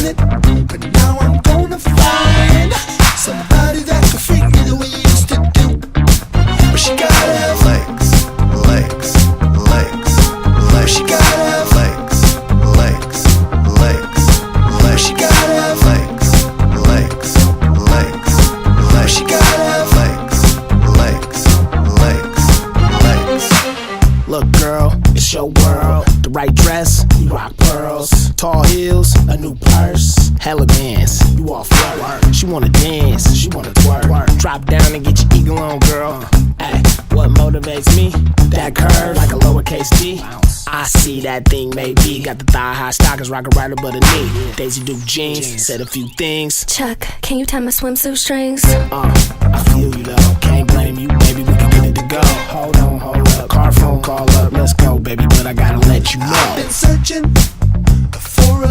minute, but now I'm gonna find somebody that can freak me the way you used to do. But she gotta have legs, legs, legs, legs. She gotta have legs, legs, legs, legs. She gotta have legs, legs, legs, legs. She gotta have legs, legs, legs, legs. Look, girl, it's your world. The right dress, you rock pearls. Tall heels, a new purse. Hella bands, you off work. She wanna dance, she wanna twerk. Drop down and get your eagle on, girl. Ay, what motivates me? That curve, like a lowercase d. I see that thing, maybe. Got the thigh-high stockings, rockin' right above the knee. Daisy Duke jeans, said a few things. Chuck, can you tie my swimsuit strings? I feel you though, can't blame you, baby, we can get it to go. Hold on, hold up, car phone call up, let's go, baby, but I gotta let you know I've been searching for